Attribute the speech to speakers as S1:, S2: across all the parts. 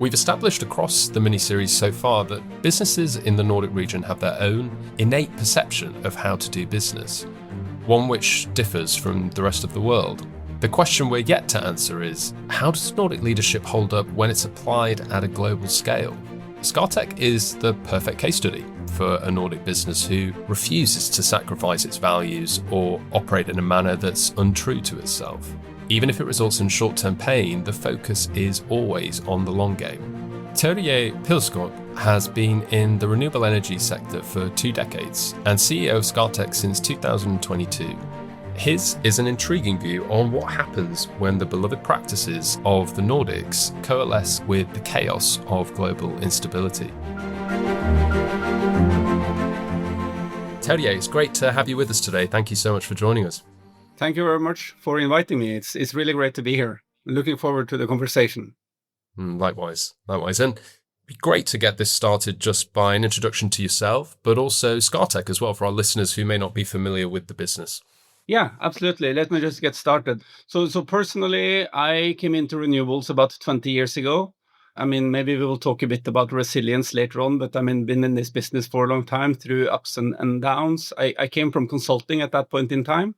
S1: We've established across the mini-series so far that businesses in the Nordic region have their own innate perception of how to do business, one which differs from the rest of the world. The question we're yet to answer is, how does Nordic leadership hold up when it's applied at a global scale? Scatec is the perfect case study for a Nordic business who refuses to sacrifice its values or operate in a manner that's untrue to itself. Even if it results in short-term pain, the focus is always on the long game. Terje Pilskog has been in the renewable energy sector for 2 decades and CEO of Scatec since 2022. His is an intriguing view on what happens when the beloved practices of the Nordics coalesce with the chaos of global instability. Terje, it's great to have you with us today. Thank you so much for joining us.
S2: Thank you very much for inviting me. It's really great to be here. Looking forward to the conversation.
S1: Likewise. And it'd be great to get this started just by an introduction to yourself, but also Scatec as well for our listeners who may not be familiar with the business.
S2: Yeah, absolutely. Let me just get started. So personally, I came into renewables about 20 years ago. Maybe we will talk a bit about resilience later on, but been in this business for a long time through ups and downs. I came from consulting at that point in time.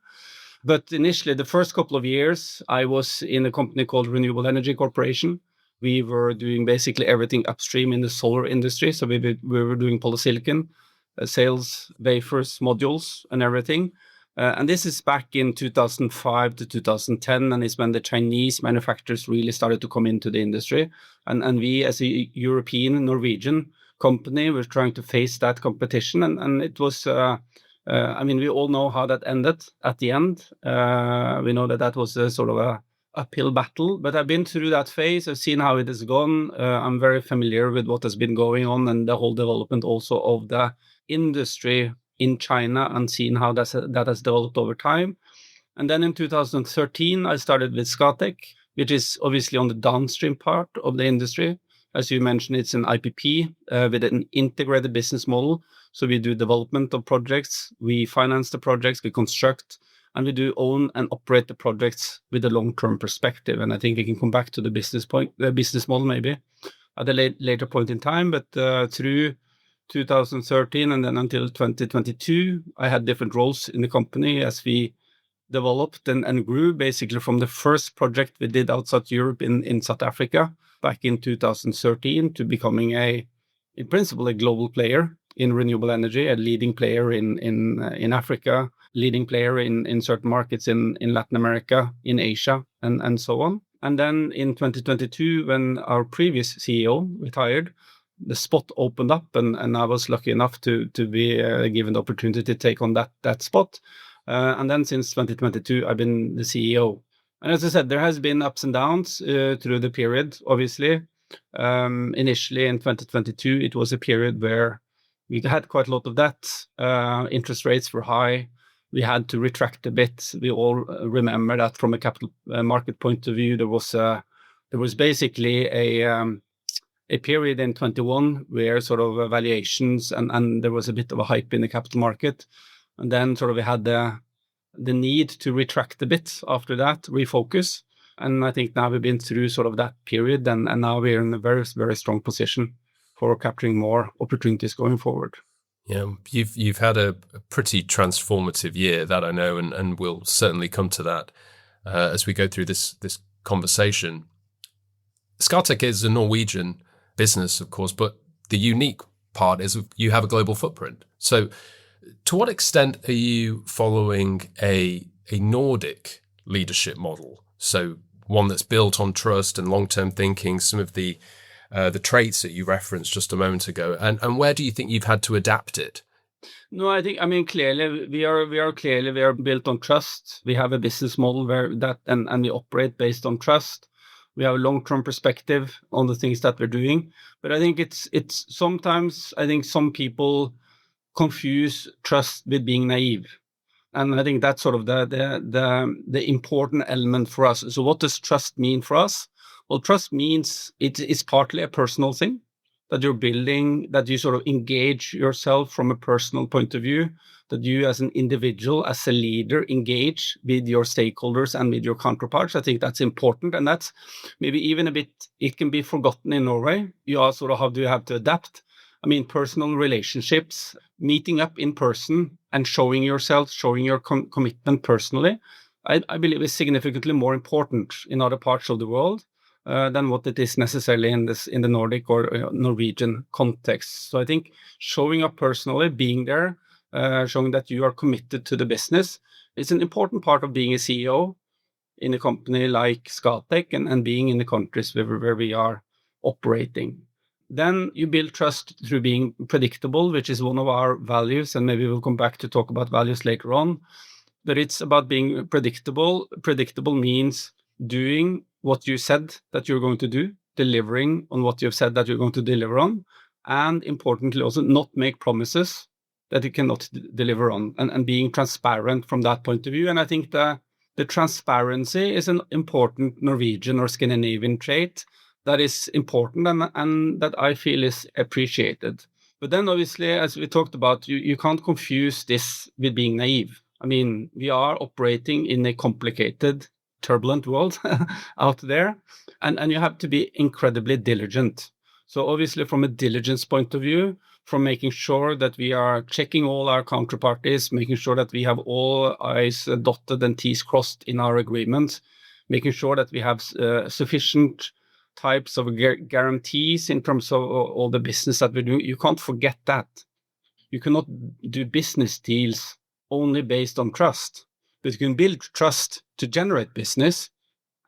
S2: But initially, the first couple of years, I was in a company called Renewable Energy Corporation. We were doing basically everything upstream in the solar industry. So we were doing polysilicon, sales, wafers, modules, and everything. And this is back in 2005 to 2010, and it's when the Chinese manufacturers really started to come into the industry. And we, as a European, Norwegian company, were trying to face that competition. And it was... we all know how that ended at the end. We know that was a sort of a uphill battle, but I've been through that phase. I've seen how it has gone. I'm very familiar with what has been going on and the whole development also of the industry in China and seen how that has developed over time. And then in 2013, I started with Scatec, which is obviously on the downstream part of the industry. As you mentioned, it's an IPP with an integrated business model. So we do development of projects, we finance the projects, we construct, and we do own and operate the projects with a long-term perspective. And I think we can come back to the business model maybe at a later point in time. But through 2013 and then until 2022, I had different roles in the company as we developed and grew basically from the first project we did outside Europe in South Africa back in 2013 to becoming in principle, a global player in renewable energy, a leading player in Africa, leading player in certain markets in Latin America, in Asia, and so on. And then in 2022, when our previous CEO retired, the spot opened up, and I was lucky enough to be given the opportunity to take on that spot. And then since 2022, I've been the CEO. And as I said, there has been ups and downs through the period, obviously. Initially in 2022, it was a period where we had quite a lot of debt. Interest rates were high. We had to retract a bit. We all remember that from a capital market point of view, there was basically a period in 21 where sort of valuations and there was a bit of a hype in the capital market. And then sort of we had the need to retract a bit after that, refocus. And I think now we've been through sort of that period and now we're in a very, very strong position for capturing more opportunities going forward.
S1: Yeah, you've had a pretty transformative year, that I know, and we'll certainly come to that as we go through this conversation. Scatec is a Norwegian business, of course, but the unique part is you have a global footprint. So to what extent are you following a Nordic leadership model? So one that's built on trust and long-term thinking, some of the traits that you referenced just a moment ago, and where do you think you've had to adapt it?
S2: No, clearly we are built on trust. We have a business model where and we operate based on trust. We have a long-term perspective on the things that we're doing. But I think it's sometimes I think some people confuse trust with being naive. And I think that's sort of the important element for us. So what does trust mean for us? Well, trust means it's partly a personal thing. that you're building, that you sort of engage yourself from a personal point of view, that you as an individual, as a leader, engage with your stakeholders and with your counterparts. I think that's important. And that's maybe even a bit, it can be forgotten in Norway. You are sort of, how do you have to adapt? I mean, personal relationships, meeting up in person and showing yourself, showing your commitment personally, I believe is significantly more important in other parts of the world than what it is necessarily in the Nordic or Norwegian context. So I think showing up personally, being there, showing that you are committed to the business is an important part of being a CEO in a company like Scatec and being in the countries where we are operating. Then you build trust through being predictable, which is one of our values, and maybe we'll come back to talk about values later on. But it's about being predictable. Predictable means doing what you said that you're going to do, delivering on what you've said that you're going to deliver on, and importantly also not make promises that you cannot deliver on, and being transparent from that point of view. And I think the transparency is an important Norwegian or Scandinavian trait that is important and that I feel is appreciated. But then obviously, as we talked about, you can't confuse this with being naive. I mean, we are operating in a complicated, turbulent world out there, and you have to be incredibly diligent. So obviously, from a diligence point of view, from making sure that we are checking all our counterparties, making sure that we have all I's dotted and T's crossed in our agreements, making sure that we have sufficient types of guarantees in terms of all the business that we do. You can't forget that. You cannot do business deals only based on trust, but you can build trust to generate business,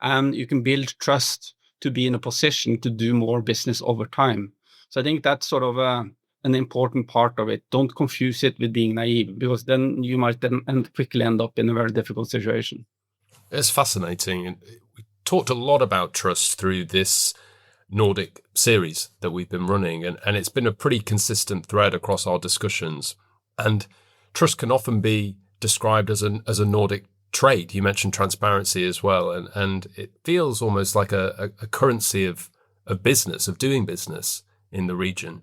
S2: and you can build trust to be in a position to do more business over time. So I think that's sort of an important part of it. Don't confuse it with being naive, because then you might then quickly end up in a very difficult situation.
S1: It's fascinating. We talked a lot about trust through this Nordic series that we've been running, and it's been a pretty consistent thread across our discussions. And trust can often be described as a Nordic trait. You mentioned transparency as well, and it feels almost like a currency of business, of doing business in the region.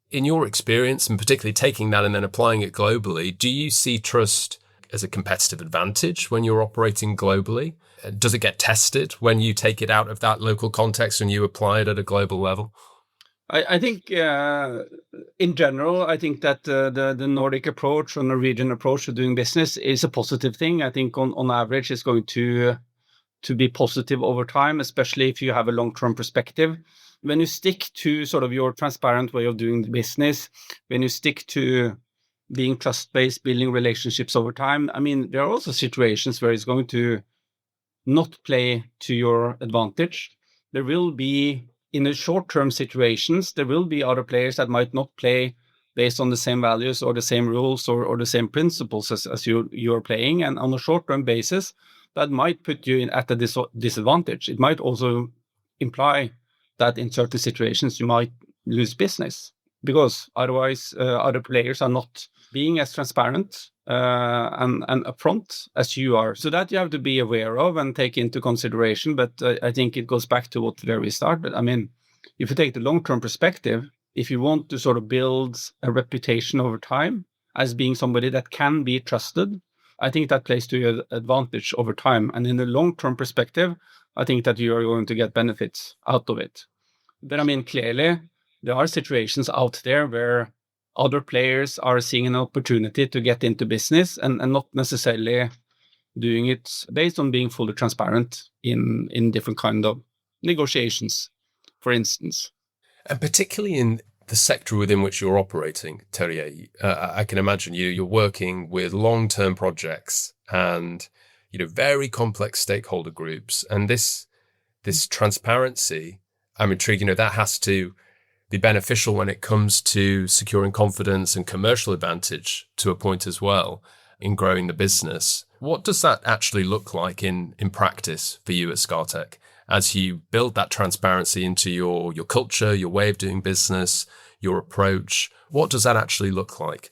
S1: In your experience, and particularly taking that and then applying it globally, do you see trust as a competitive advantage when you're operating globally? Does it get tested when you take it out of that local context and you apply it at a global level?
S2: I think, in general, I think that the Nordic approach or Norwegian approach to doing business is a positive thing. I think on average it's going to be positive over time, especially if you have a long-term perspective. When you stick to sort of your transparent way of doing business, when you stick to being trust-based, building relationships over time, I mean, there are also situations where it's going to not play to your advantage. There will be, in the short-term situations, there will be other players that might not play based on the same values or the same rules or the same principles as you're playing. And on a short-term basis, that might put you at a disadvantage. It might also imply that in certain situations you might lose business, because otherwise other players are not being as transparent and upfront as you are. So that you have to be aware of and take into consideration. But I think it goes back to where we started. I mean, if you take the long-term perspective, if you want to sort of build a reputation over time as being somebody that can be trusted, I think that plays to your advantage over time. And in the long-term perspective, I think that you are going to get benefits out of it. But I mean, clearly, there are situations out there where other players are seeing an opportunity to get into business and not necessarily doing it based on being fully transparent in different kind of negotiations, for instance.
S1: And particularly in the sector within which you're operating, Terje, I can imagine you're working with long-term projects and very complex stakeholder groups, and this transparency, I'm intrigued. That has to be beneficial when it comes to securing confidence and commercial advantage to a point as well in growing the business. What does that actually look like in practice for you at Scatec as you build that transparency into your culture, your way of doing business, your approach? What does that actually look like?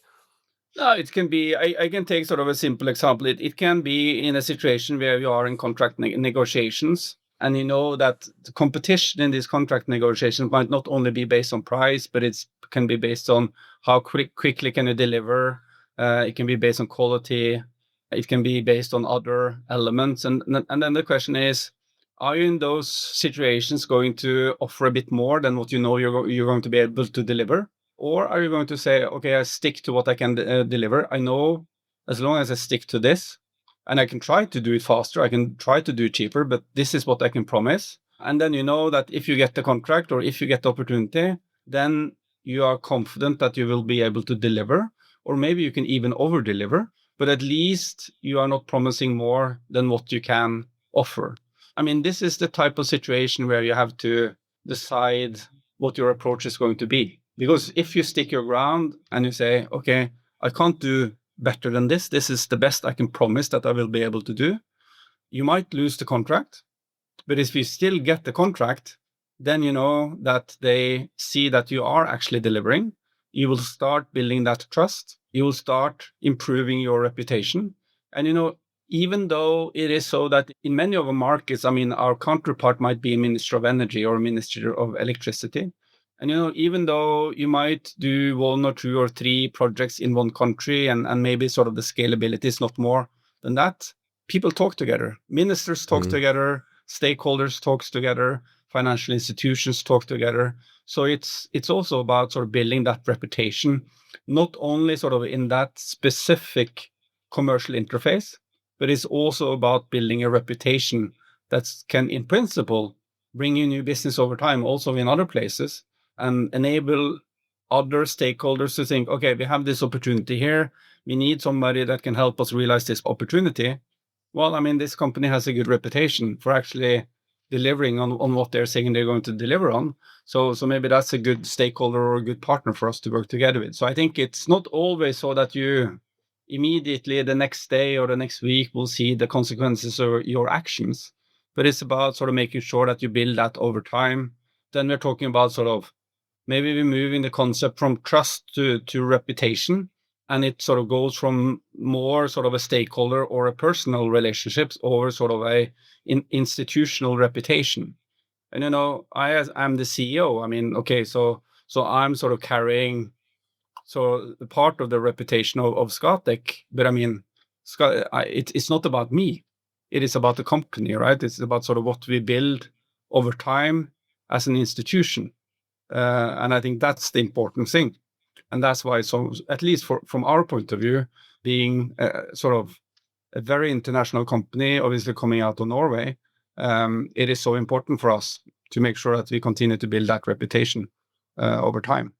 S2: No, it can be, I can take sort of a simple example. It can be in a situation where you are in contract negotiations And you know that the competition in these contract negotiations might not only be based on price, but it can be based on how quickly can you deliver. It can be based on quality. It can be based on other elements. And then the question is, are you in those situations going to offer a bit more than what you know you're going to be able to deliver? Or are you going to say, okay, I stick to what I can deliver. I know as long as I stick to this, and I can try to do it faster, I can try to do it cheaper, but this is what I can promise. And then you know that if you get the contract or if you get the opportunity, then you are confident that you will be able to deliver, or maybe you can even over deliver, but at least you are not promising more than what you can offer. I mean, this is the type of situation where you have to decide what your approach is going to be. Because if you stick your ground and you say, okay, I can't do better than this, this is the best I can promise that I will be able to do, you might lose the contract. But if you still get the contract, then you know that they see that you are actually delivering. You will start building that trust. You will start improving your reputation. And, you know, even though it is so that in many of our markets, I mean, our counterpart might be a Minister of Energy or a Minister of Electricity. And, you know, even though you might do 1 or 2 or 3 projects in one country and maybe sort of the scalability is not more than that, people talk together. Ministers talk together, stakeholders talk together, financial institutions talk together. So it's also about sort of building that reputation, not only sort of in that specific commercial interface, but it's also about building a reputation that can, in principle, bring you new business over time, also in other places, and enable other stakeholders to think, okay, we have this opportunity here. We need somebody that can help us realize this opportunity. Well, I mean, this company has a good reputation for actually delivering on what they're saying they're going to deliver on. So maybe that's a good stakeholder or a good partner for us to work together with. So I think it's not always so that you immediately the next day or the next week will see the consequences of your actions, but it's about sort of making sure that you build that over time. Then we're talking about sort of maybe we're moving the concept from trust to reputation, and it sort of goes from more sort of a stakeholder or a personal relationships over sort of a institutional reputation. And, you know, I'm the CEO. I mean, okay, so I'm sort of carrying so the part of the reputation of Scatec, but I mean, it's not about me. It is about the company, right? It's about sort of what we build over time as an institution. And I think that's the important thing. And that's why, so at least from our point of view, being sort of a very international company, obviously coming out of Norway, it is so important for us to make sure that we continue to build that reputation over time.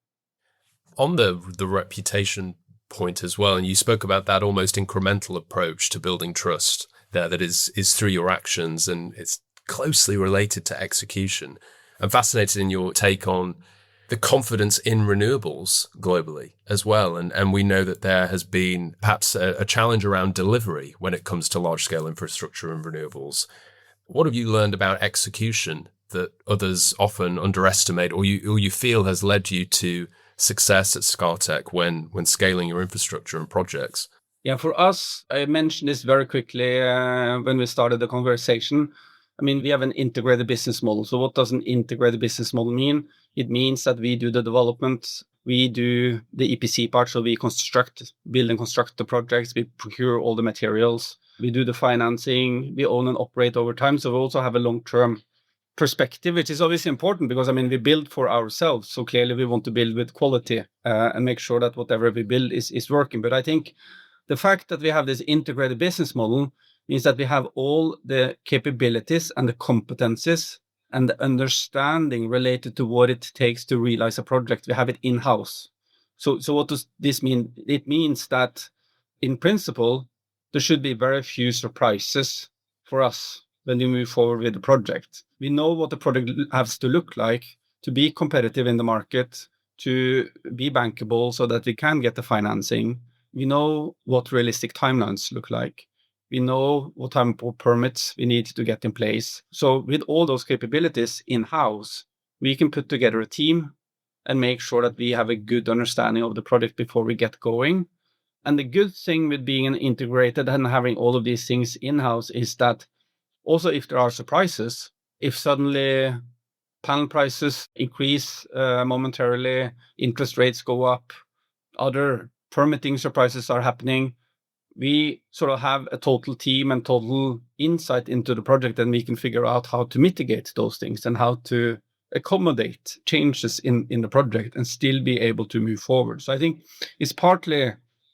S1: On the reputation point as well, and you spoke about that almost incremental approach to building trust there that is through your actions, and it's closely related to execution. I'm fascinated in your take on the confidence in renewables globally as well. And we know that there has been perhaps a challenge around delivery when it comes to large-scale infrastructure and renewables. What have you learned about execution that others often underestimate, or you feel has led you to success at Scatec when scaling your infrastructure and projects?
S2: Yeah, for us, I mentioned this very quickly when we started the conversation. I mean, we have an integrated business model. So what does an integrated business model mean? It means that we do the development, we do the EPC part, so we build and construct the projects, we procure all the materials, we do the financing, we own and operate over time. So we also have a long-term perspective, which is obviously important because, I mean, we build for ourselves. So clearly we want to build with quality and make sure that whatever we build is working. But I think the fact that we have this integrated business model means that we have all the capabilities and the competencies and the understanding related to what it takes to realize a project. We have it in-house. So what does this mean? It means that in principle, there should be very few surprises for us when we move forward with the project. We know what the project has to look like to be competitive in the market, to be bankable so that we can get the financing. We know what realistic timelines look like. We know what type of permits we need to get in place. So with all those capabilities in-house, we can put together a team and make sure that we have a good understanding of the project before we get going. And the good thing with being an integrated and having all of these things in-house is that also if there are surprises, if suddenly panel prices increase momentarily, interest rates go up, other permitting surprises are happening, we sort of have a total team and total insight into the project, and we can figure out how to mitigate those things and how to accommodate changes in the project and still be able to move forward. So I think it's partly,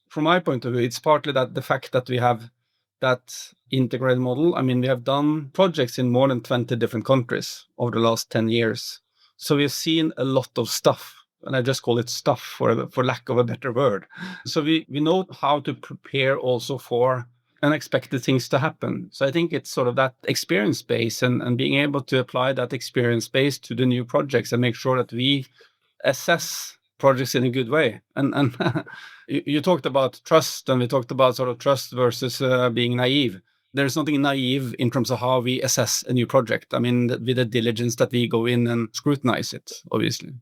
S2: from my point of view, it's partly that the fact that we have that integrated model. I mean, we have done projects in more than 20 different countries over the last 10 years. So we've seen a lot of stuff, and I just call it stuff for lack of a better word. So we know how to prepare also for unexpected things to happen. So I think it's sort of that experience base and being able to apply that experience base to the new projects and make sure that we assess projects in a good way. And you talked about trust, and we talked about sort of trust versus being naive. There's nothing naive in terms of how we assess a new project. I mean, with the diligence that we go in and scrutinize it, obviously.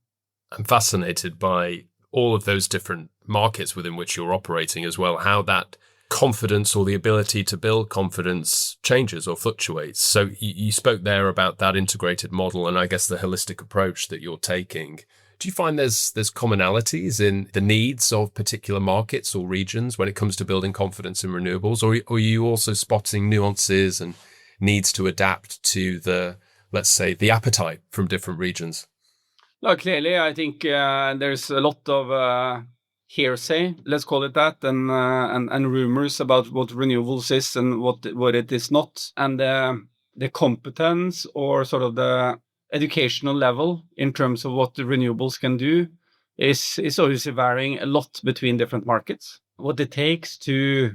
S1: I'm fascinated by all of those different markets within which you're operating as well, how that confidence or the ability to build confidence changes or fluctuates. So you spoke there about that integrated model and I guess the holistic approach that you're taking. Do you find there's commonalities in the needs of particular markets or regions when it comes to building confidence in renewables, or are you also spotting nuances and needs to adapt to the, let's say, the appetite from different regions?
S2: No, clearly, I think there's a lot of hearsay, let's call it that, and rumors about what renewables is and what it is not, and the competence or sort of the educational level in terms of what the renewables can do is obviously varying a lot between different markets. What it takes to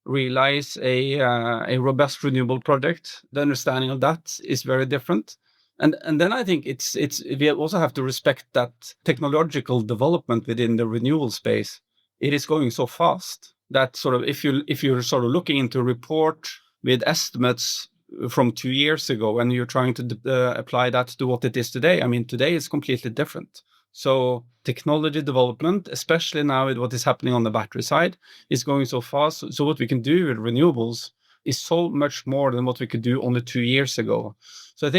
S2: realize a robust renewable project, the understanding of that is very different. And then I think it's we also have to respect that technological development within the renewable space. It is going so fast that sort of if you're sort of looking into a report with estimates from 2 years ago and you're trying to apply that to what it is today, I mean, today is completely different. So technology development, especially now with what is happening on the battery side, is going so fast. So what we can do with renewables is so much more than what we could do only 2 years ago. So I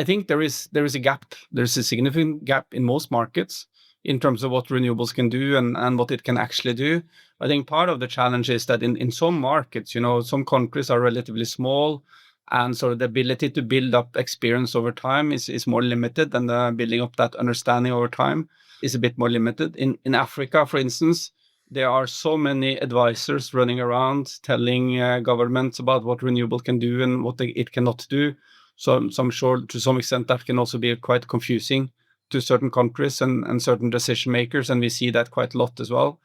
S2: think there is a gap. There's a significant gap in most markets in terms of what renewables can do and what it can actually do. I think part of the challenge is that in some markets, some countries are relatively small, and sort of the ability to build up experience over time is more limited, and the building up that understanding over time is a bit more limited. In Africa, for instance, there are so many advisors running around telling governments about what renewable can do and what it cannot do. So I'm sure to some extent that can also be quite confusing to certain countries and certain decision makers, and we see that quite a lot as well.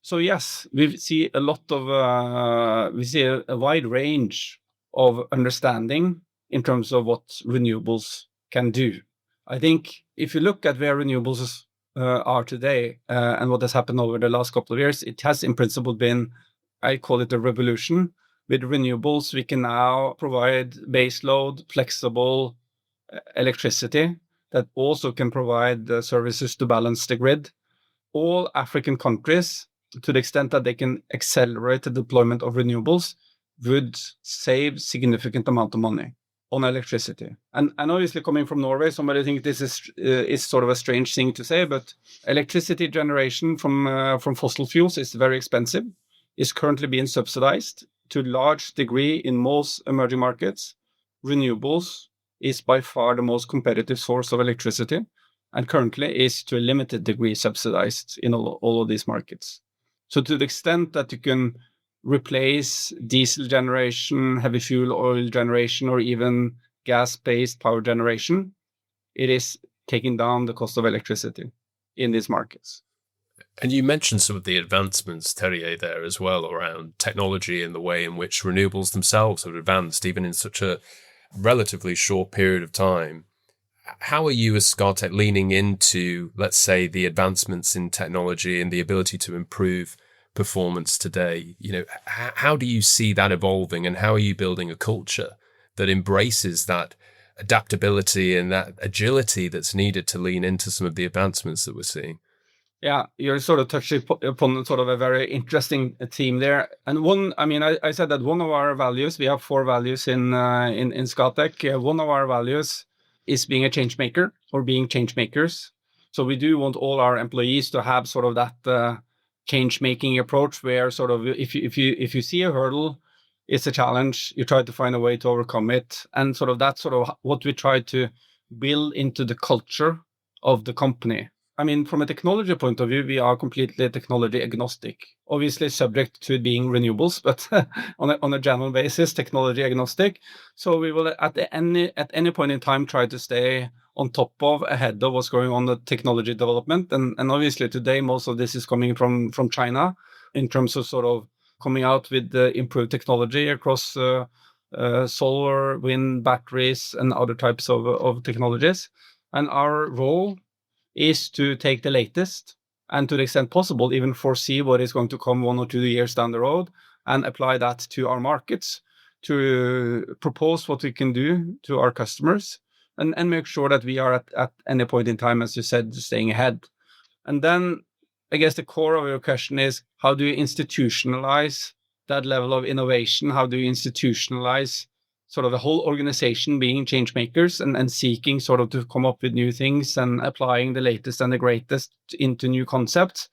S2: So yes, we see a wide range of understanding in terms of what renewables can do. I think if you look at where renewables are today and what has happened over the last couple of years, it has in principle been, I call it a revolution. With renewables, we can now provide baseload, flexible electricity that also can provide the services to balance the grid. All African countries, to the extent that they can accelerate the deployment of renewables, would save significant amount of money on electricity. And obviously, coming from Norway, somebody think this is sort of a strange thing to say, but electricity generation from fossil fuels is very expensive. Is currently being subsidized to a large degree in most emerging markets. Renewables is by far the most competitive source of electricity, and currently is to a limited degree subsidized in all of these markets. So to the extent that you can replace diesel generation, heavy fuel oil generation, or even gas-based power generation, it is taking down the cost of electricity in these markets.
S1: And you mentioned some of the advancements, Terje, there as well around technology and the way in which renewables themselves have advanced, even in such a relatively short period of time. How are you as Scatec leaning into, let's say, the advancements in technology and the ability to improve performance today? How do you see that evolving, and how are you building a culture that embraces that adaptability and that agility that's needed to lean into some of the advancements that we're seeing?
S2: Yeah, you're sort of touching upon sort of a very interesting theme there. And one, I mean, I said that one of our values, we have 4 values in Scatec. One of our values is being a change maker or being change makers. So we do want all our employees to have sort of that change making approach, where sort of if you see a hurdle, it's a challenge, you try to find a way to overcome it, and sort of that's sort of what we try to build into the culture of the company. I mean, from a technology point of view, we are completely technology agnostic. Obviously, subject to being renewables, but on a general basis, technology agnostic. So we will at any point in time try to stay on top of, ahead of what's going on the technology development. And obviously today most of this is coming from China in terms of sort of coming out with the improved technology across solar, wind, batteries, and other types of technologies. And our role is to take the latest and, to the extent possible, even foresee what is going to come 1 or 2 years down the road and apply that to our markets, to propose what we can do to our customers, and make sure that we are at any point in time, as you said, staying ahead. And then I guess the core of your question is, how do you institutionalize that level of innovation? How do you institutionalize sort of the whole organization being change makers and seeking sort of to come up with new things and applying the latest and the greatest into new concepts?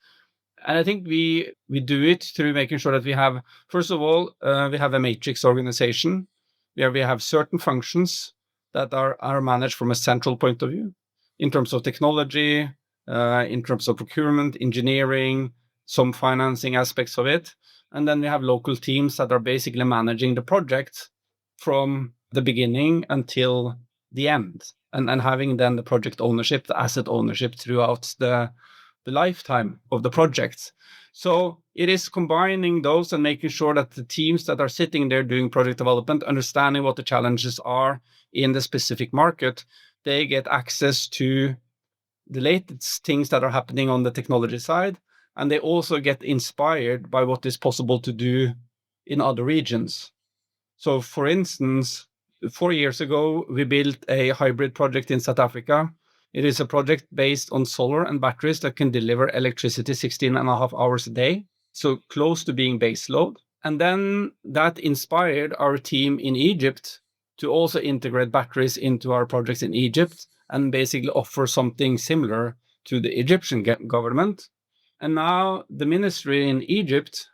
S2: And I think we do it through making sure that we have, first of all, we have a matrix organization where we have certain functions that are managed from a central point of view in terms of technology, in terms of procurement, engineering, some financing aspects of it. And then we have local teams that are basically managing the project from the beginning until the end, and having then the project ownership, the asset ownership throughout the lifetime of the project. So it is combining those and making sure that the teams that are sitting there doing project development, understanding what the challenges are in the specific market, they get access to the latest things that are happening on the technology side, and they also get inspired by what is possible to do in other regions. So for instance, 4 years ago, we built a hybrid project in South Africa. It is a project based on solar and batteries that can deliver electricity 16.5 hours a day, so close to being base load. And then that inspired our team in Egypt to also integrate batteries into our projects in Egypt and basically offer something similar to the Egyptian government. And now the ministry in Egypt,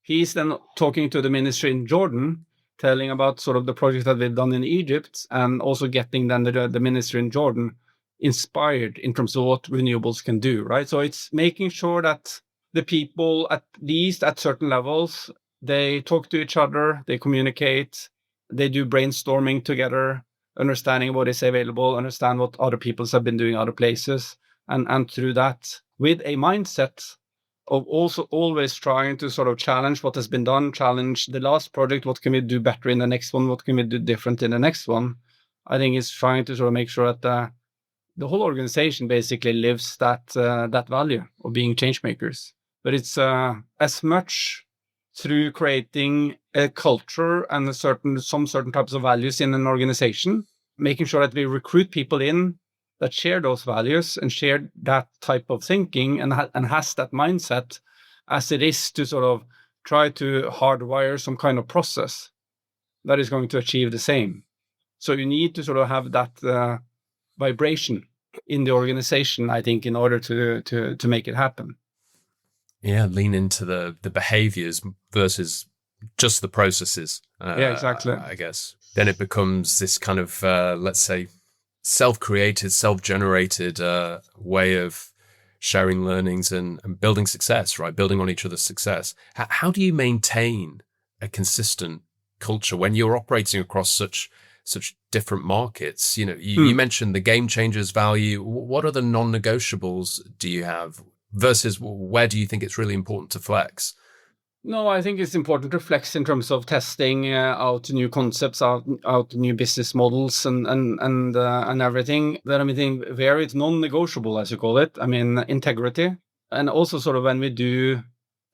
S2: he's then talking to the ministry in Jordan, telling about sort of the project that we've done in Egypt, and also getting then the ministry in Jordan inspired in terms of what renewables can do, right? So it's making sure that the people, at least at certain levels, they talk to each other, they communicate, they do brainstorming together, understanding what is available, understand what other people have been doing other places, and through that, with a mindset of also always trying to sort of challenge what has been done, challenge the last project, what can we do better in the next one, what can we do different in the next one. I think it's trying to sort of make sure that the whole organization basically lives that value of being change makers. But it's as much through creating a culture and some certain types of values in an organization, making sure that we recruit people in that share those values and share that type of thinking and has that mindset, as it is to sort of try to hardwire some kind of process that is going to achieve the same. So you need to sort of have that vibration in the organization, I think, in order to make it happen.
S1: Yeah, lean into the behaviors versus just the processes.
S2: Yeah, exactly.
S1: I guess then it becomes this kind of let's say self-created, self-generated way of sharing learnings and building success, right? Building on each other's success. How do you maintain a consistent culture when you're operating across such different markets? You know, you mentioned the game changers value. What other non-negotiables do you have versus where do you think it's really important to flex?
S2: No, I think it's important to flex in terms of testing out new concepts, out new business models, and everything. But I mean, where it's non-negotiable, as you call it. I mean, integrity, and also sort of when we do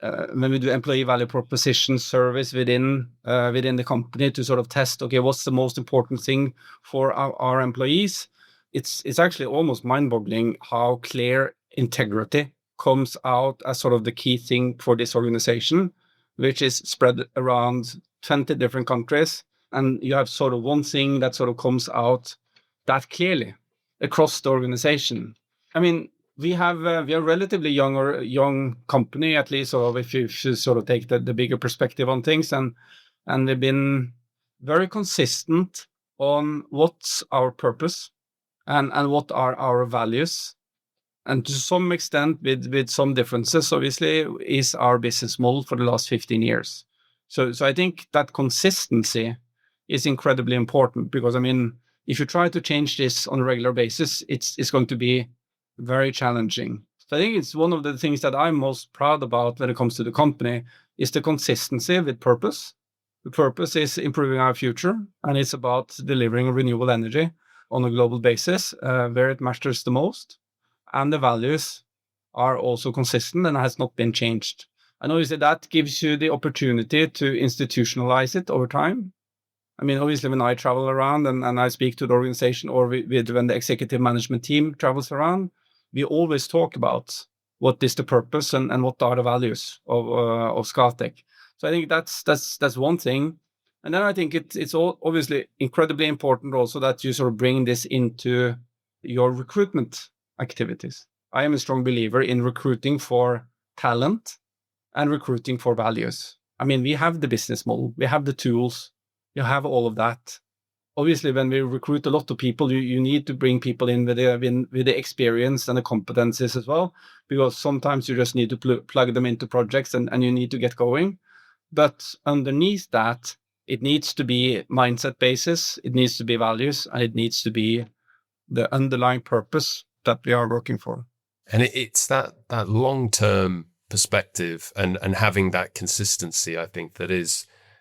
S2: employee value proposition service within the company to sort of test, okay, what's the most important thing for our employees? It's actually almost mind-boggling how clear integrity comes out as sort of the key thing for this organization, which is spread around 20 different countries. And you have sort of one thing that sort of comes out that clearly across the organization. I mean, we are a relatively young company, at least, sort of if you should sort of take the bigger perspective on things. And we've been very consistent on what's our purpose and what are our values. And to some extent, with some differences, obviously, is our business model for the last 15 years. So I think that consistency is incredibly important, because, I mean, if you try to change this on a regular basis, it's going to be very challenging. So I think it's one of the things that I'm most proud about when it comes to the company is the consistency with purpose. The purpose is improving our future, and it's about delivering renewable energy on a global basis, where it matters the most. And the values are also consistent and has not been changed. And obviously that gives you the opportunity to institutionalize it over time. I mean, obviously when I travel around and I speak to the organization, or when the executive management team travels around, we always talk about what is the purpose and what are the values of Scatec. So I think that's one thing. And then I think it's all obviously incredibly important also that you sort of bring this into your recruitment activities. I am a strong believer in recruiting for talent and recruiting for values. I mean, we have the business model, we have the tools, you have all of that. Obviously, when we recruit a lot of people, you need to bring people in with the experience and the competencies as well, because sometimes you just need to plug them into projects and you need to get going. But underneath that, it needs to be mindset basis, it needs to be values, and it needs to be the underlying purpose that we are working for.
S1: And it's that long-term perspective and having that consistency, I think,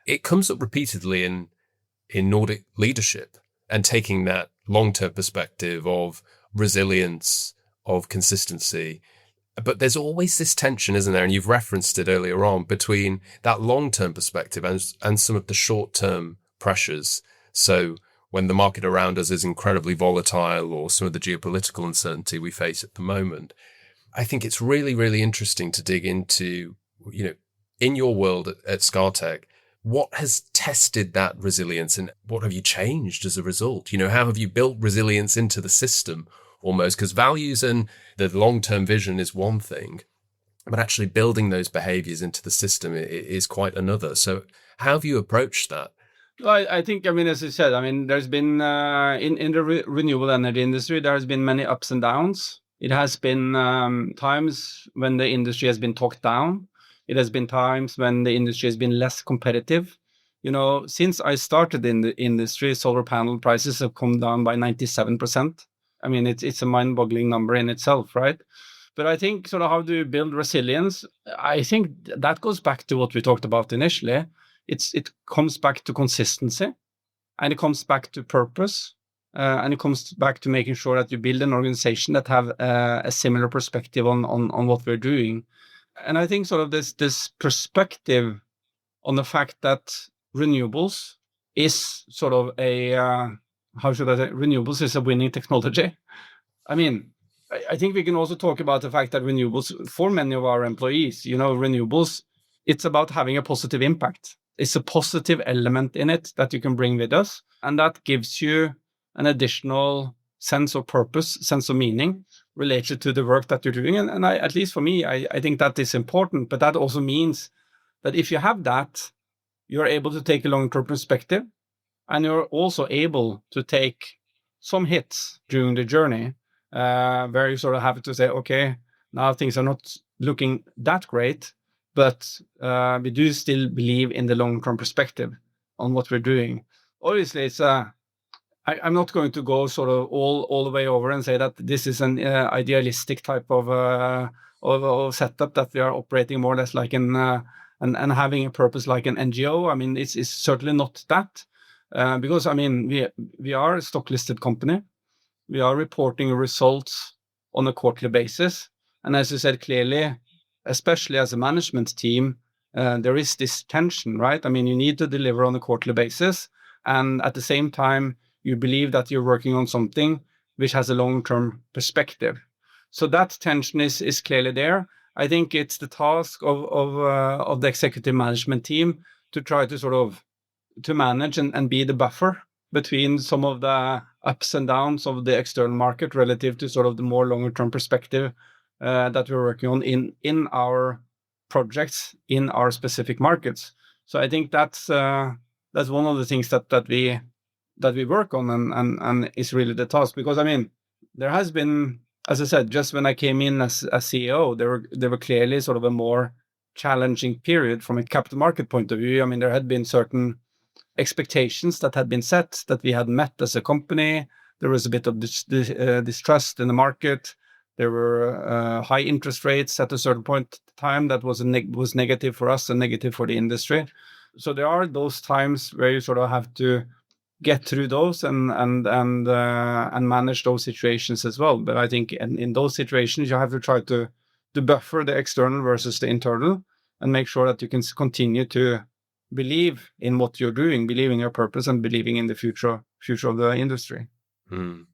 S1: it comes up repeatedly in Nordic leadership, and taking that long-term perspective of resilience, of consistency. But there's always this tension, isn't there? And you've referenced it earlier on, between that long-term perspective and some of the short-term pressures. So when the market around us is incredibly volatile, or some of the geopolitical uncertainty we face at the moment, I think it's really, really interesting to dig into, in your world at Scatec, what has tested that resilience and what have you changed as a result? How have you built resilience into the system almost? Because values and the long-term vision is one thing, but actually building those behaviors into the system is quite another. So how have you approached that?
S2: I think, as you said, there's been, in the renewable energy industry, there has been many ups and downs. It has been times when the industry has been talked down. It has been times when the industry has been less competitive. Since I started in the industry, solar panel prices have come down by 97%. It's a mind-boggling number in itself, right? But I think sort of how do you build resilience? I think that goes back to what we talked about initially. It comes back to consistency, and it comes back to purpose, and it comes back to making sure that you build an organization that have a similar perspective on what we're doing. And I think sort of this perspective on the fact that renewables is sort of renewables is a winning technology. I think we can also talk about the fact that renewables, for many of our employees, renewables, it's about having a positive impact. It's a positive element in it that you can bring with us. And that gives you an additional sense of purpose, sense of meaning related to the work that you're doing. And at least for me, I think that is important. But that also means that if you have that, you're able to take a long-term perspective, and you're also able to take some hits during the journey, where you sort of have to say, okay, now things are not looking that great, but we do still believe in the long-term perspective on what we're doing. Obviously, it's I'm not going to go sort of all the way over and say that this is an idealistic type of setup, that we are operating more or less like and having a purpose like an NGO. It's certainly not that, because we are a stock listed company. We are reporting results on a quarterly basis, and as you said clearly, especially as a management team, there is this tension, right? You need to deliver on a quarterly basis, and at the same time, you believe that you're working on something which has a long-term perspective. So that tension is clearly there. I think it's the task of the executive management team to try to sort of to manage and be the buffer between some of the ups and downs of the external market relative to sort of the more longer term perspective that we're working on in our projects in our specific markets. So I think that's one of the things that we work on and is really the task. Because I mean, there has been, as I said, just when I came in as CEO, there were clearly sort of a more challenging period from a capital market point of view. I mean, there had been certain expectations that had been set that we had met as a company. There was a bit of distrust in the market. There were high interest rates at a certain point in time that was negative for us and negative for the industry. So there are those times where you sort of have to get through those and manage those situations as well. But I think in those situations you have to try to buffer the external versus the internal and make sure that you can continue to believe in what you're doing, believe in your purpose, and believing in the future of the industry.
S1: And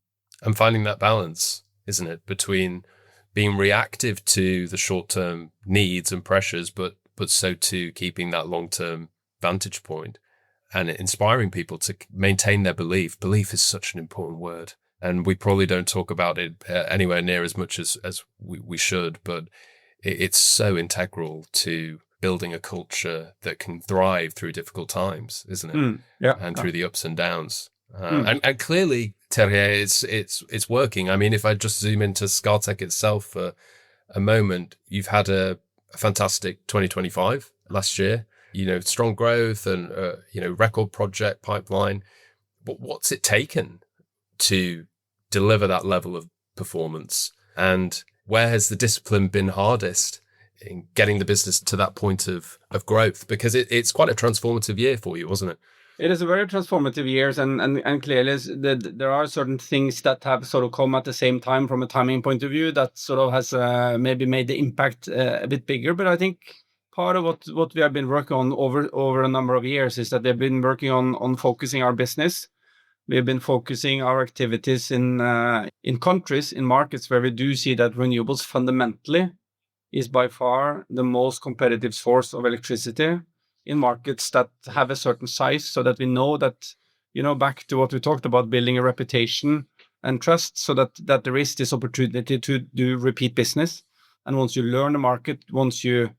S1: finding that balance, isn't it, between being reactive to the short-term needs and pressures, but so too keeping that long-term vantage point and inspiring people to maintain their belief. Belief is such an important word, and we probably don't talk about it anywhere near as much as we should, but it's so integral to building a culture that can thrive through difficult times, isn't it? And through the ups and downs. And clearly, Terje, it's working. I mean, if I just zoom into Scatec itself for a moment, you've had a fantastic 2025 last year, strong growth and, record project pipeline. But what's it taken to deliver that level of performance? And where has the discipline been hardest in getting the business to that point of growth? Because it's quite a transformative year for you, wasn't it?
S2: It is a very transformative year, and clearly there are certain things that have sort of come at the same time from a timing point of view that sort of has maybe made the impact a bit bigger. But I think part of what we have been working on over a number of years is that we've been working on focusing our business. We've been focusing our activities in countries, in markets where we do see that renewables fundamentally is by far the most competitive source of electricity, in markets that have a certain size, so that we know that, back to what we talked about, building a reputation and trust, so that there is this opportunity to do repeat business. And once you learn the market, once you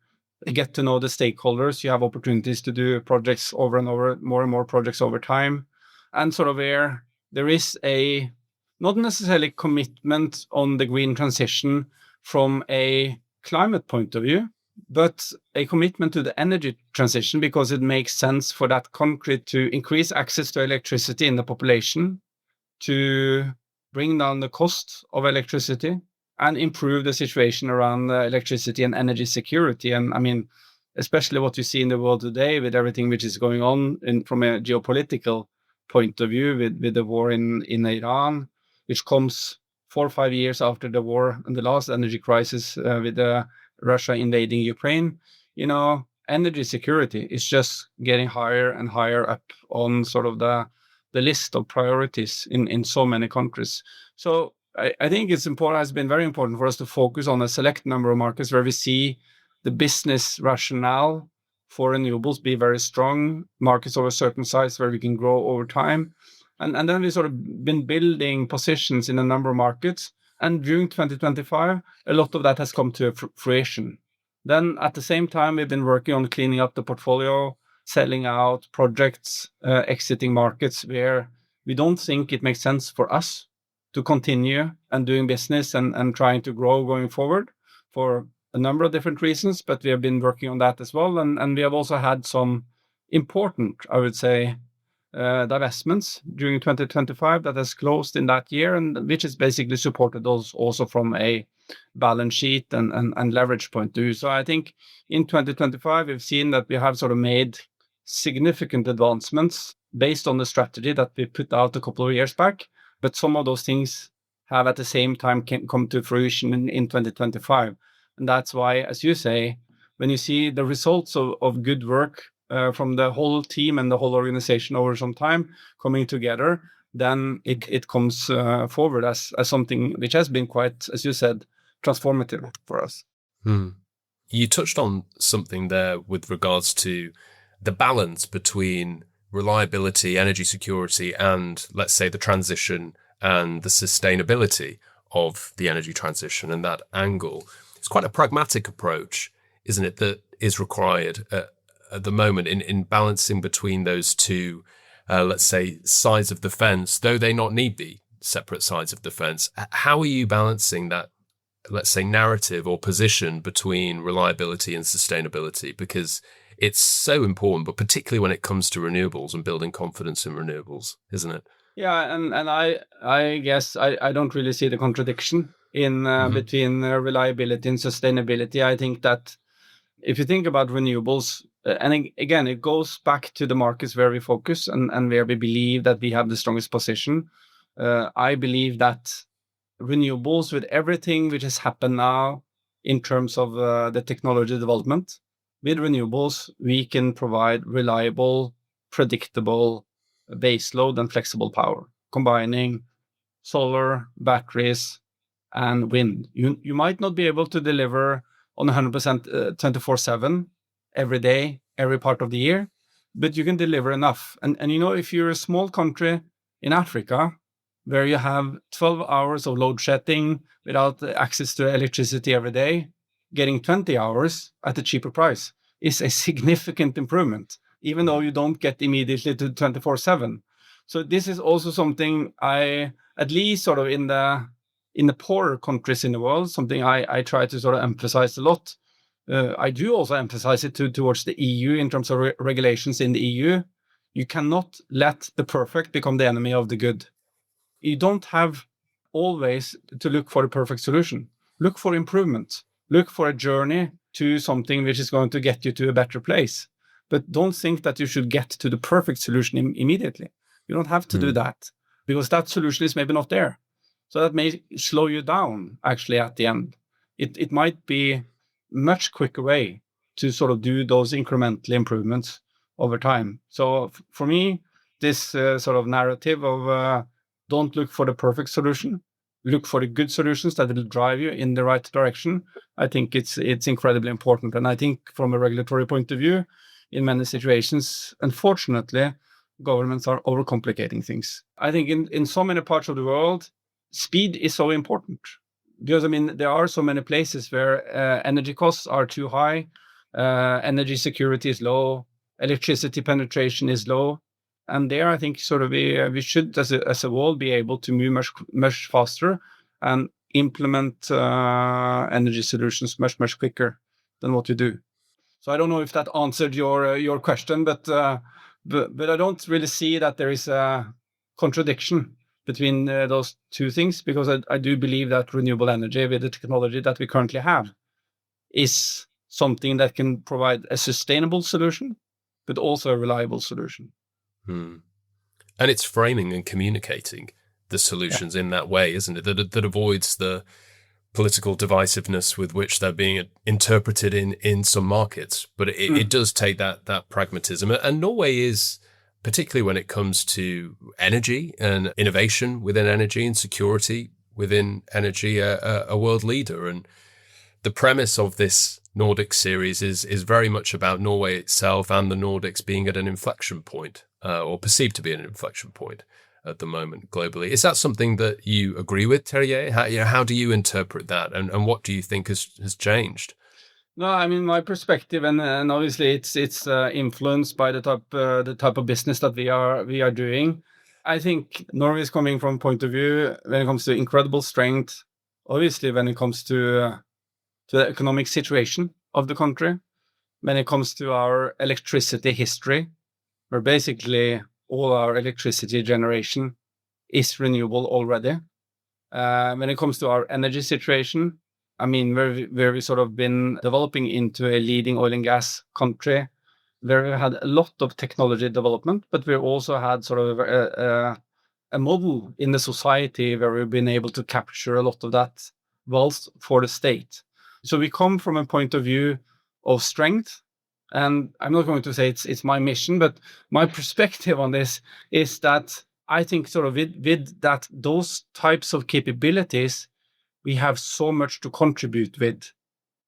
S2: get to know the stakeholders, you have opportunities to do projects over and over, more and more projects over time. And sort of where there is a, not necessarily commitment on the green transition from a climate point of view, but a commitment to the energy transition, because it makes sense for that country to increase access to electricity in the population, to bring down the cost of electricity, and improve the situation around electricity and energy security. And I mean, especially what you see in the world today with everything which is going on from a geopolitical point of view, with the war in Iran, which comes 4 or 5 years after the war and the last energy crisis with Russia invading Ukraine. Energy security is just getting higher and higher up on sort of the list of priorities in so many countries. So I think it's important, has been very important for us to focus on a select number of markets where we see the business rationale for renewables be very strong, markets of a certain size where we can grow over time. And then we sort of been building positions in a number of markets. And during 2025, a lot of that has come to fruition. Then at the same time, we've been working on cleaning up the portfolio, selling out projects, exiting markets where we don't think it makes sense for us to continue and doing business and trying to grow going forward for a number of different reasons. But we have been working on that as well. And we have also had some important, I would say, divestments during 2025 that has closed in that year, and which is basically supported those also from a balance sheet and leverage point of view. So I think in 2025 we've seen that we have sort of made significant advancements based on the strategy that we put out a couple of years back, but some of those things have at the same time come to fruition in 2025. And that's why, as you say, when you see the results of good work from the whole team and the whole organization over some time coming together, then it comes forward as something which has been quite, as you said, transformative for us.
S1: Hmm. You touched on something there with regards to the balance between reliability, energy security, and let's say the transition and the sustainability of the energy transition and that angle. It's quite a pragmatic approach, isn't it, that is required at the moment in balancing between those two, let's say, sides of the fence, though they not need be separate sides of the fence. How are you balancing that, let's say, narrative or position between reliability and sustainability? Because it's so important, but particularly when it comes to renewables and building confidence in renewables, isn't it?
S2: Yeah, and I guess I don't really see the contradiction in between reliability and sustainability. I think that if you think about renewables, and again, it goes back to the markets where we focus and where we believe that we have the strongest position. I believe that renewables, with everything which has happened now in terms of the technology development, with renewables, we can provide reliable, predictable baseload and flexible power, combining solar, batteries, and wind. You might not be able to deliver on 100% 24/7 every day, every part of the year, but you can deliver enough. And if you're a small country in Africa where you have 12 hours of load shedding without access to electricity every day, getting 20 hours at a cheaper price is a significant improvement, even though you don't get immediately to 24/7. So this is also something I, at least sort of in the poorer countries in the world, something I try to sort of emphasize a lot. I do also emphasize it towards the EU in terms of regulations in the EU. You cannot let the perfect become the enemy of the good. You don't have always to look for the perfect solution. Look for improvement. Look for a journey to something which is going to get you to a better place. But don't think that you should get to the perfect solution immediately. You don't have to do that, because that solution is maybe not there. So that may slow you down actually at the end. It might be much quicker way to sort of do those incremental improvements over time. So for me, this sort of narrative of don't look for the perfect solution, look for the good solutions that will drive you in the right direction. I think it's incredibly important. And I think from a regulatory point of view, in many situations, unfortunately, governments are overcomplicating things. I think in so many parts of the world, speed is so important. Because, there are so many places where energy costs are too high, energy security is low, electricity penetration is low. And there, I think sort of we should, as a world, be able to move much faster and implement energy solutions much quicker than what you do. So I don't know if that answered your question, but I don't really see that there is a contradiction between those two things, because I do believe that renewable energy, with the technology that we currently have, is something that can provide a sustainable solution, but also a reliable solution.
S1: And it's framing and communicating the solutions in that way, isn't it? That avoids the political divisiveness with which they're being interpreted in some markets. But it does take that pragmatism. And Norway is, particularly when it comes to energy and innovation within energy and security within energy, a world leader. And the premise of this Nordic series is very much about Norway itself and the Nordics being at an inflection point, or perceived to be at an inflection point at the moment globally. Is that something that you agree with, Terje? How do you interpret that, and what do you think has changed?
S2: No, my perspective, and obviously it's influenced by the type of business that we are doing. I think Norway is coming from a point of view when it comes to incredible strength. Obviously, when it comes to the economic situation of the country, when it comes to our electricity history, where basically all our electricity generation is renewable already. When it comes to our energy situation, where we sort of been developing into a leading oil and gas country, where we had a lot of technology development, but we also had sort of a model in the society where we've been able to capture a lot of that wealth for the state. So we come from a point of view of strength. And I'm not going to say it's my mission, but my perspective on this is that I think sort of with that, those types of capabilities, we have so much to contribute with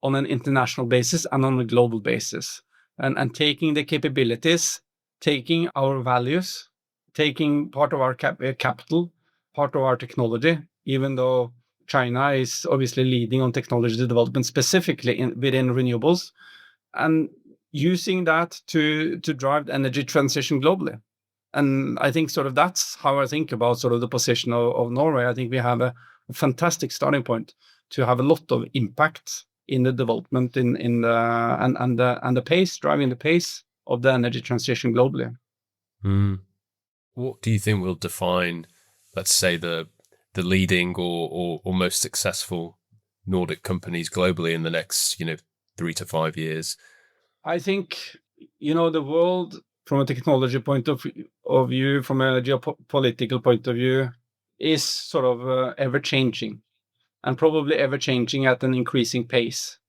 S2: on an international basis and on a global basis. And taking the capabilities, taking our values, taking part of our capital, part of our technology, even though China is obviously leading on technology development, specifically within renewables, and using that to drive the energy transition globally. And I think sort of that's how I think about sort of the position of Norway. I think we have a fantastic starting point to have a lot of impact in the development and the pace, driving the pace of the energy transition globally.
S1: What do you think will define, let's say, the leading or most successful Nordic companies globally in the next 3 to 5 years?
S2: I think the world from a technology point of view, from a geopolitical point of view, is sort of ever changing, and probably ever changing at an increasing pace.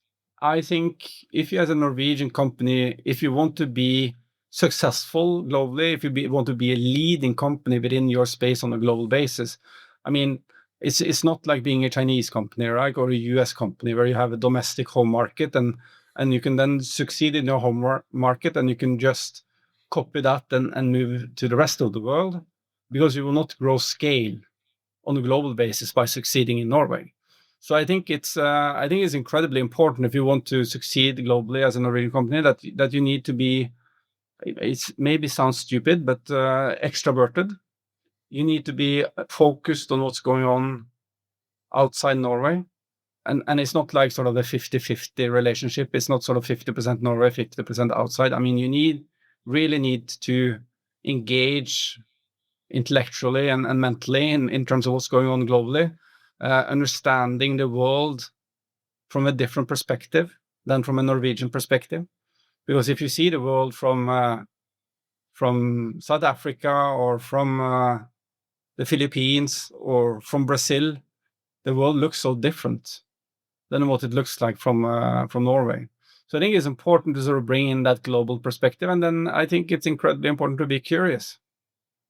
S2: I think if you as a Norwegian company, if you want to be successful globally, if you want to be a leading company within your space on a global basis, I mean, it's not like being a Chinese company, right, or a US company where you have a domestic home market and you can then succeed in your home market and you can just copy that and move to the rest of the world, because you will not grow scale on a global basis by succeeding in Norway. So I think it's incredibly important if you want to succeed globally as a Norwegian company that you need to be, it maybe sounds stupid, but extroverted. You need to be focused on what's going on outside Norway. And it's not like sort of a 50-50 relationship. It's not sort of 50% Norway, 50% outside. I mean, you really need to engage intellectually and mentally in terms of what's going on globally, understanding the world from a different perspective than from a Norwegian perspective. Because if you see the world from South Africa or from the Philippines or from Brazil, the world looks so different than what it looks like from Norway. So I think it's important to sort of bring in that global perspective. And then I think it's incredibly important to be curious,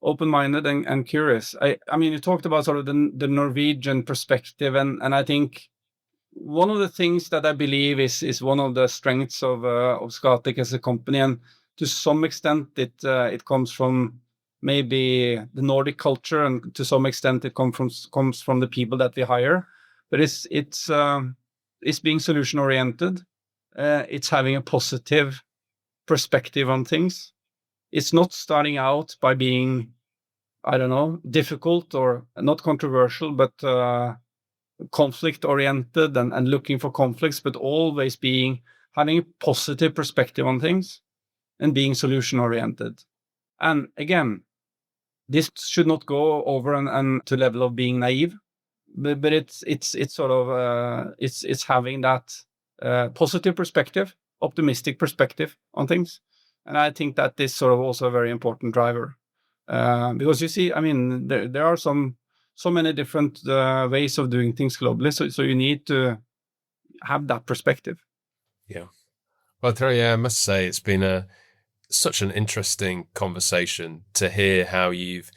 S2: open-minded and curious. I mean, you talked about sort of the Norwegian perspective, and I think one of the things that I believe is one of the strengths of Scatec as a company, and to some extent it comes from maybe the Nordic culture, and to some extent it comes from the people that we hire. But it's being solution oriented. It's having a positive perspective on things. It's not starting out by being, I don't know, difficult or not controversial, but conflict oriented and looking for conflicts, but always having a positive perspective on things and being solution oriented. And again, this should not go over and to level of being naive, but it's sort of it's having that positive perspective, optimistic perspective on things. And I think that is sort of also a very important driver, because you see, I mean, there are so many different ways of doing things globally. So you need to have that perspective.
S1: Yeah. Well, Terje, I must say it's been such an interesting conversation to hear how you've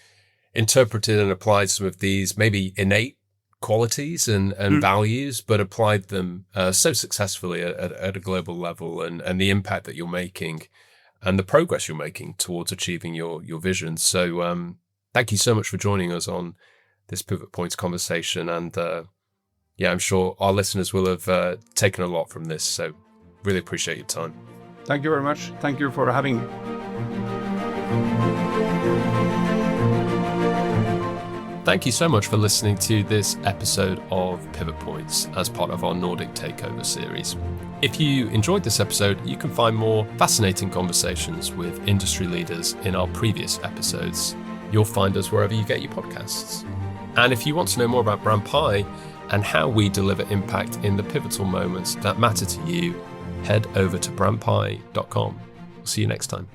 S1: interpreted and applied some of these maybe innate qualities and values, but applied them so successfully at a global level, and the impact that you're making and the progress you're making towards achieving your vision. So thank you so much for joining us on this Pivot Points conversation. And I'm sure our listeners will have taken a lot from this. So really appreciate your time.
S2: Thank you very much. Thank you for having me.
S1: Thank you so much for listening to this episode of Pivot Points as part of our Nordic Takeover series. If you enjoyed this episode, you can find more fascinating conversations with industry leaders in our previous episodes. You'll find us wherever you get your podcasts. And if you want to know more about Brandpai and how we deliver impact in the pivotal moments that matter to you, head over to brandpai.com. See you next time.